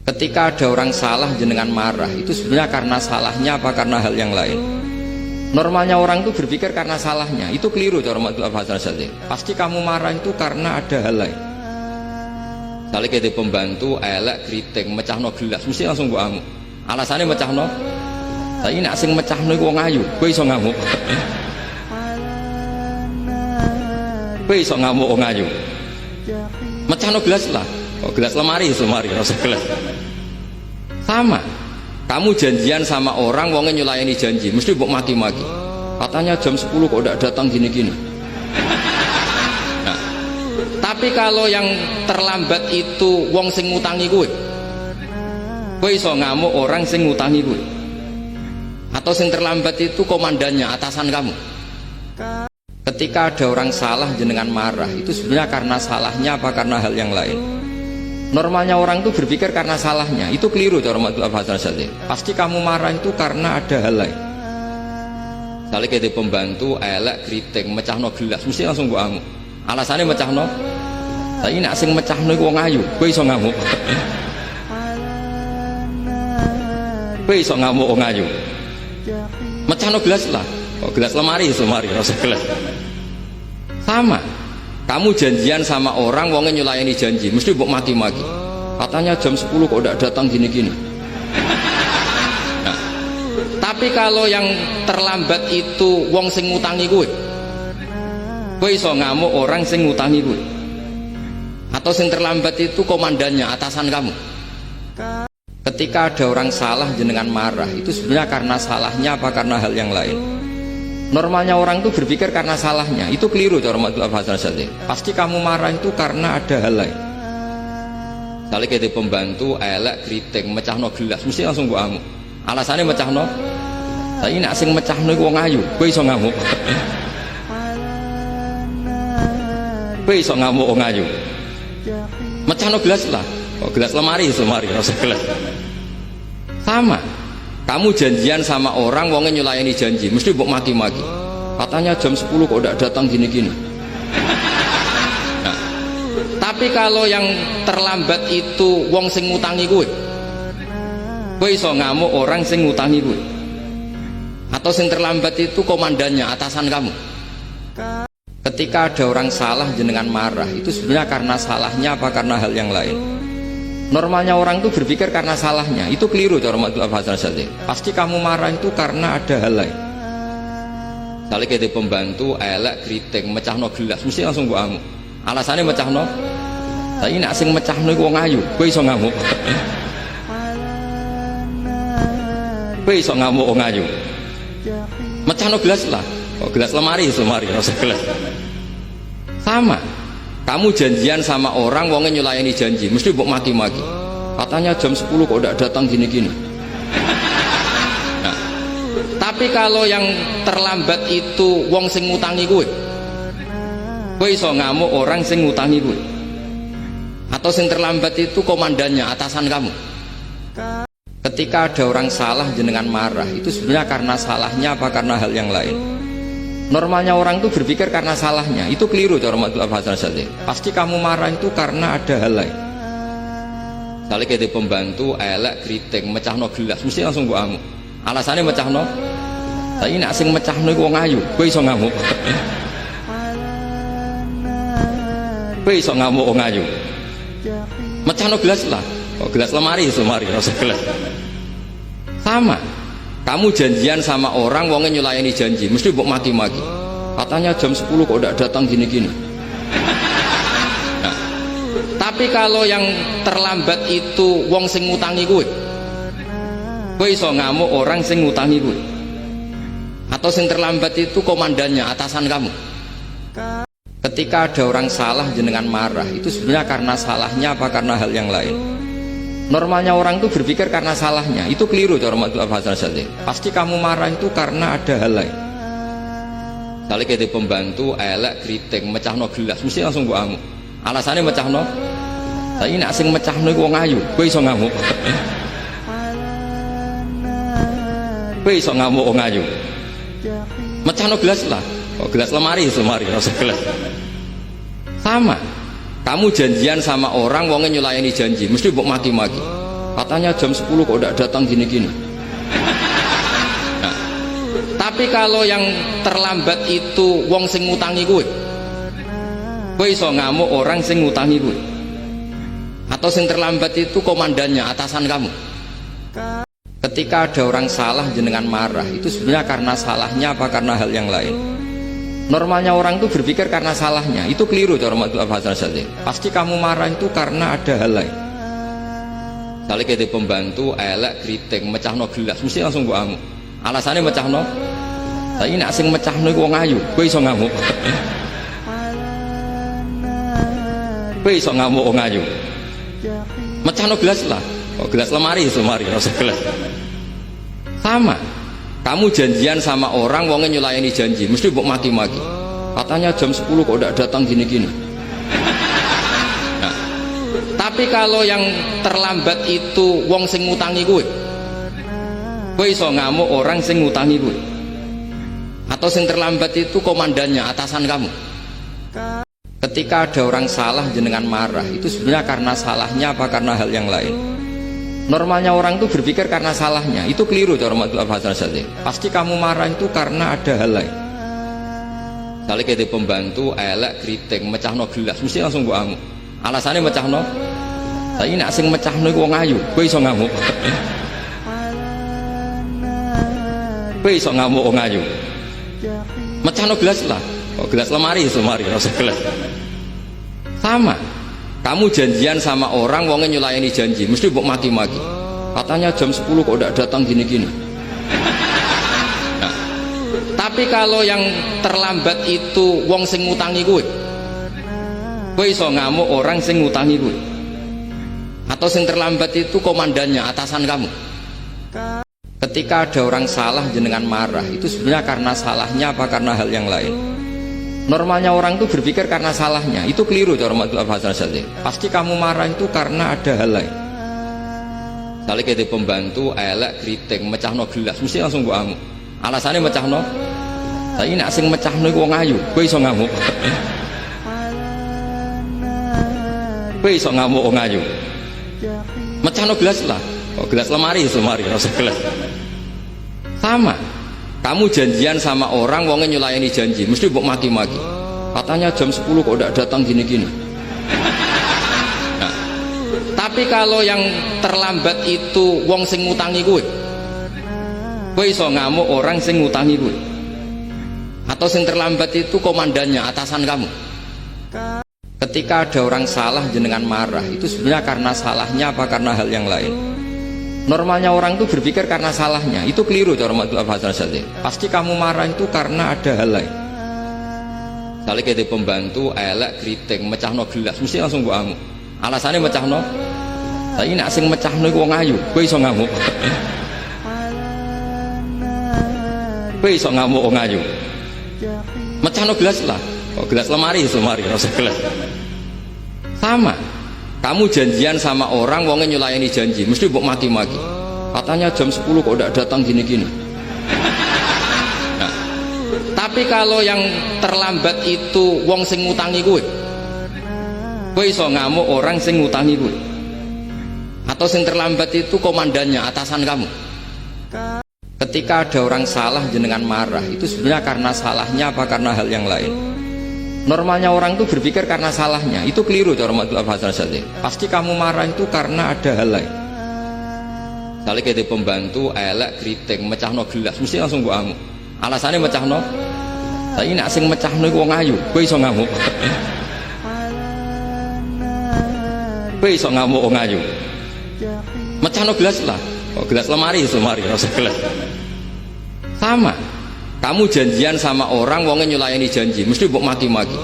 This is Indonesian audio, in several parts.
Ketika ada orang salah jenengan marah, itu sebenarnya karena salahnya apa karena hal yang lain? Normalnya orang itu berpikir karena salahnya, itu keliru cara Abdul Hasan Syadzili. Pasti kamu marah itu karena ada hal lain. Misalnya kita pembantu, elek, kriting, mecahno gelas, mesti langsung gua ngamuk. Alasannya mecahno, saya nak sing mecahno itu wong ayu, gue iso ngamuk. Gue iso ngamuk wong ayu. Mecahno gelas lah, oh gelas lemari, rasa gelas. Sama, kamu janjian sama orang, wongnya nyulayani janji, mesti buk maki-maki. Katanya jam 10 kok udah datang gini-gini. Nah, tapi kalau yang terlambat itu wong sing ngutangi gue iso ngamuk orang sing ngutangi gue. Atau sing terlambat itu komandannya, atasan kamu. Ketika ada orang salah jenengan marah, itu sebenarnya karena salahnya apa karena hal yang lain? Normalnya orang itu berpikir karena salahnya, itu keliru cara Abdul Hasan Syadzili. Pasti kamu marah itu karena ada hal lain. Misalnya kita pembantu, elek, kriting, mecahno gelas, mesti langsung gua ngamuk. Alasannya mecahno, saya nak sing mecahno itu wong ayu, gue iso ngamuk. Gue iso ngamuk wong ayu. Mecahno gelas lah, oh gelas lemari, rasa gelas. Sama, kamu janjian sama orang, wongnya nyulayani janji, mesti buk maki-maki. Katanya jam 10 kok udah datang gini-gini. Nah, tapi kalau yang terlambat itu wong sing ngutangi gue iso ngamuk orang sing ngutangi gue. Atau sing terlambat itu komandannya, atasan kamu. Ketika ada orang salah jenengan marah, itu sebenarnya karena salahnya apa karena hal yang lain? Normalnya orang itu berpikir karena salahnya, itu keliru cara Abdul Hasan Syadzili. Pasti kamu marah itu karena ada hal lain. Misalnya kita pembantu, elek, kriting, mecahno gelas, mesti langsung gua ngamuk. Alasannya mecahno, saya nak sing mecahno itu wong ayu, gue iso ngamuk. Gue iso ngamuk wong ayu. Mecahno gelas lah, oh gelas lemari, rasa gelas. Sama, kamu janjian sama orang, wongnya nyulayani janji, mesti buk maki-maki. Katanya jam 10 kok udah datang gini-gini. Nah, tapi kalau yang terlambat itu wong sing ngutangi gue iso ngamuk orang sing ngutangi gue. Atau sing terlambat itu komandannya, atasan kamu. Ketika ada orang salah jenengan marah, itu sebenarnya karena salahnya apa karena hal yang lain? Normalnya orang itu berpikir karena salahnya, itu keliru cara Abdul Hasan Syadzili. Pasti kamu marah itu karena ada hal lain. Misalnya kita pembantu, elek, kriting, mecahno gelas, mesti langsung gua ngamuk. Alasannya mecahno, saya nak sing mecahno itu wong ayu, gue iso ngamuk. Gue iso ngamuk wong ayu. Mecahno gelas lah, oh gelas lemari, rasa gelas. Sama, kamu janjian sama orang, wongnya nyulayani janji, mesti buk maki-maki. Katanya jam 10 kok udah datang gini-gini. Nah, tapi kalau yang terlambat itu wong sing ngutangi gue iso ngamuk orang sing ngutangi gue. Atau sing terlambat itu komandannya, atasan kamu. Ketika ada orang salah jenengan marah, itu sebenarnya karena salahnya apa karena hal yang lain? Normalnya orang itu berpikir karena salahnya, itu keliru cara Abdul Hasan Syadzili. Pasti kamu marah itu karena ada hal lain. Misalnya kita pembantu, elek, kriting, mecahno gelas, mesti langsung gua ngamuk. Alasannya mecahno, saya nak sing mecahno itu wong ayu, gue iso ngamuk. Gue iso ngamuk wong ayu. Mecahno gelas lah, oh gelas lemari, rasa gelas. Sama, kamu janjian sama orang, wongnya nyulayani janji, mesti buk maki-maki. Katanya jam 10 kok udah datang gini-gini. Nah, tapi kalau yang terlambat itu wong sing ngutangi gue iso ngamuk orang sing ngutangi gue. Atau sing terlambat itu komandannya, atasan kamu. Ketika ada orang salah jenengan marah, itu sebenarnya karena salahnya apa karena hal yang lain? Normalnya orang itu berpikir karena salahnya, itu keliru cara Abdul Hasan Syadzili. Pasti kamu marah itu karena ada hal lain. Misalnya kita pembantu, elek, kriting, mecahno gelas, mesti langsung gua ngamuk. Alasannya mecahno, saya nak sing mecahno itu wong ayu, gue iso ngamuk. Gue iso ngamuk wong ayu. Mecahno gelas lah, oh gelas lemari, rasa gelas. Sama, kamu janjian sama orang, wongnya nyulayani janji, mesti buk maki-maki. katanya jam 10 kok udah datang gini-gini. Nah, tapi kalau yang terlambat itu wong sing ngutangi kowe iso ngamuk orang sing ngutangi kowe, atau sing terlambat itu komandannya, atasan kamu. Ketika ada orang salah jenengan marah, itu sebenarnya karena salahnya apa karena hal yang lain. Normalnya orang itu berpikir karena salahnya, itu keliru cara Abdul Hasan Asy'ari. Pasti kamu marah itu karena ada hal lain. Misalnya kita pembantu elek kritik mecahno gelas, mesti langsung gua ngamuk. Alasannya mecahno, tapi nak sing mecahno iku wong ayu, kowe iso ngamuk. Kowe iso ngamuk wong ayu. Mecahno gelas lah. Oh, gelas lemari, rasa gelas. Sama, kamu janjian sama orang, wongnya nyulayani janji, mesti mbok maki-maki. Katanya jam 10 kok udah datang gini-gini. Nah, tapi kalau yang terlambat itu wong sing ngutangi kowe iso ngamuk orang sing ngutangi kowe, atau sing terlambat itu komandannya, atasan kamu. Ketika ada orang salah jenengan marah, itu sebenarnya karena salahnya apa karena hal yang lain. Normalnya orang itu berpikir karena salahnya, itu keliru cara Abdul Hasan Asy'ari. Pasti kamu marah itu karena ada hal lain. Misalnya kita pembantu elek kritik mecahno gelas, mesti langsung gua ngamuk. Alasannya mecahno, tapi nak sing mecahno iku wong ayu, kowe iso ngamuk. Kowe iso ngamuk wong ayu. Mecahno gelas lah. Oh, gelas lemari, rasa gelas. Sama, kamu janjian sama orang, wongnya nyulayani janji, mesti mbok maki-maki. Katanya jam 10 kok udah datang gini-gini. Nah, tapi kalau yang terlambat itu wong sing ngutangi kowe iso ngamuk orang sing ngutangi kowe, atau sing terlambat itu komandannya, atasan kamu. Ketika ada orang salah jenengan marah, itu sebenarnya karena salahnya apa karena hal yang lain. Normalnya orang itu berpikir karena salahnya, itu keliru cara Abdul Hasan Asy'ari. Pasti kamu marah itu karena ada hal lain. Misalnya kita pembantu elek kritik mecahno gelas, mesti langsung gua ngamuk. Alasannya mecahno, tapi nak sing mecahno iku wong ayu, kowe iso ngamuk. Kowe iso ngamuk wong ayu. Mecahno gelas lah. Oh, gelas lemari, rasa gelas. Sama, kamu janjian sama orang, wongnya nyulayani janji, mesti mbok maki-maki. Katanya jam 10 kok udah datang gini-gini. Nah, tapi kalau yang terlambat itu wong sing ngutangi kowe iso ngamuk orang sing ngutangi kowe, atau sing terlambat itu komandannya, atasan kamu. Ketika ada orang salah jenengan marah, itu sebenarnya karena salahnya apa karena hal yang lain. Normalnya orang itu berpikir karena salahnya, itu keliru cara Abdul Hasan Asy'ari. Pasti kamu marah itu karena ada hal lain. Misalnya kita pembantu elek kritik mecahno gelas, mesti langsung gua ngamuk. Alasannya mecahno, tapi nak sing mecahno iku wong ayu, kowe iso ngamuk. Kowe iso ngamuk wong ayu. Mecahno gelas lah. Oh, gelas lemari, rasa gelas. Sama, kamu janjian sama orang, wongnya nyulayani janji, mesti mbok maki-maki. Katanya jam 10 kok udah datang gini-gini. Nah, tapi kalau yang terlambat itu wong sing ngutangi kowe iso ngamuk orang sing ngutangi kowe, atau sing terlambat itu komandannya, atasan kamu. Ketika ada orang salah jenengan marah, itu sebenarnya karena salahnya apa karena hal yang lain. Normalnya orang itu berpikir karena salahnya, itu keliru cara Abdul Hasan Asy'ari. Pasti kamu marah itu karena ada hal lain. Misalnya kita pembantu elek kritik mecahno gelas, mesti langsung gua ngamuk. Alasannya mecahno, tapi nak sing mecahno iku wong ayu, kowe iso ngamuk. Kowe iso ngamuk wong ayu. Mecahno gelas lah. Oh, gelas lemari, rasa gelas. Sama, kamu janjian sama orang, wongnya nyulayani janji, mesti mbok maki-maki.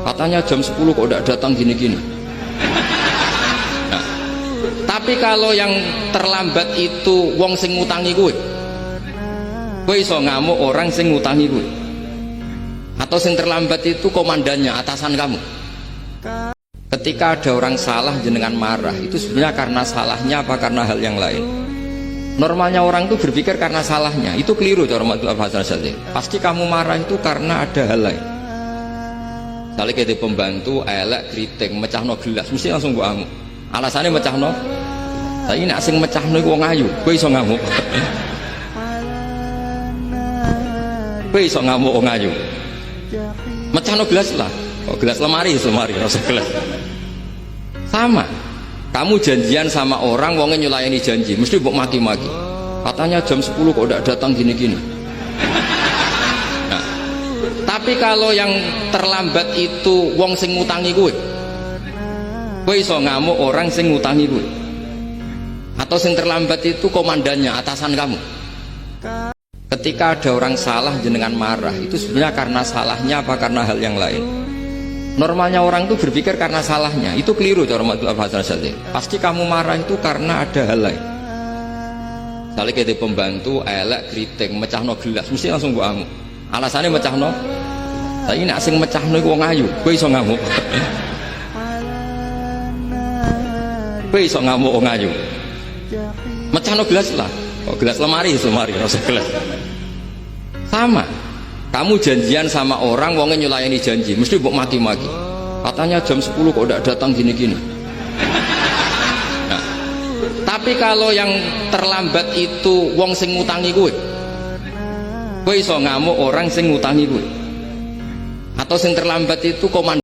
Katanya jam 10 kok udah datang gini-gini. Nah, tapi kalau yang terlambat itu wong sing ngutangi kowe iso ngamuk orang sing ngutangi kowe, atau sing terlambat itu komandannya, atasan kamu. Ketika ada orang salah jenengan marah, itu sebenarnya karena salahnya apa karena hal yang lain. Normalnya orang itu berpikir karena salahnya, itu keliru cara Abdul Hasan Asy'ari. Pasti kamu marah itu karena ada hal lain. Misalnya kita pembantu elek kritik mecahno gelas, mesti langsung gua ngamuk. Alasannya mecahno, Saiki nek sing mecahno iku wong ayu, kowe iso ngamuk. Kowe iso ngamuk wong ayu. Mecahno gelas lah. Oh, gelas lemari, rasa gelas. Sama. Kamu janjian sama orang, wongnya nyulayani janji, mesti mbok maki-maki. Katanya jam 10 kok udah datang gini-gini. Nah, tapi kalau yang terlambat itu wong sing ngutangi kowe iso ngamuk orang sing ngutangi kowe. Atau yang terlambat itu komandannya, atasan kamu. Ketika ada orang salah jenengan marah, itu sebenarnya karena salahnya apa karena hal yang lain? Normalnya orang itu berpikir karena salahnya, itu keliru cara Abdul Hasan Asy'ari. Pasti kamu marah itu karena ada hal lain. Misalnya kita pembantu, elek, kriting, mecahno gelas, mesti langsung gua ngamuk. Alasannya mecahno, saiki nek sing mecahno iku wong ayu, kowe iso ngamuk. Kowe iso ngamuk wong ayu. Mecahno gelas lah. Oh, gelas lemari, rasa gelas. Sama. Kamu janjian sama orang, wongnya nyulayani janji, mesti mbok maki-maki. Katanya jam 10 kok udah datang gini-gini. Nah, tapi kalau yang terlambat itu wong sing ngutangi kowe iso ngamuk orang sing ngutangi kowe. Atau yang terlambat itu komandan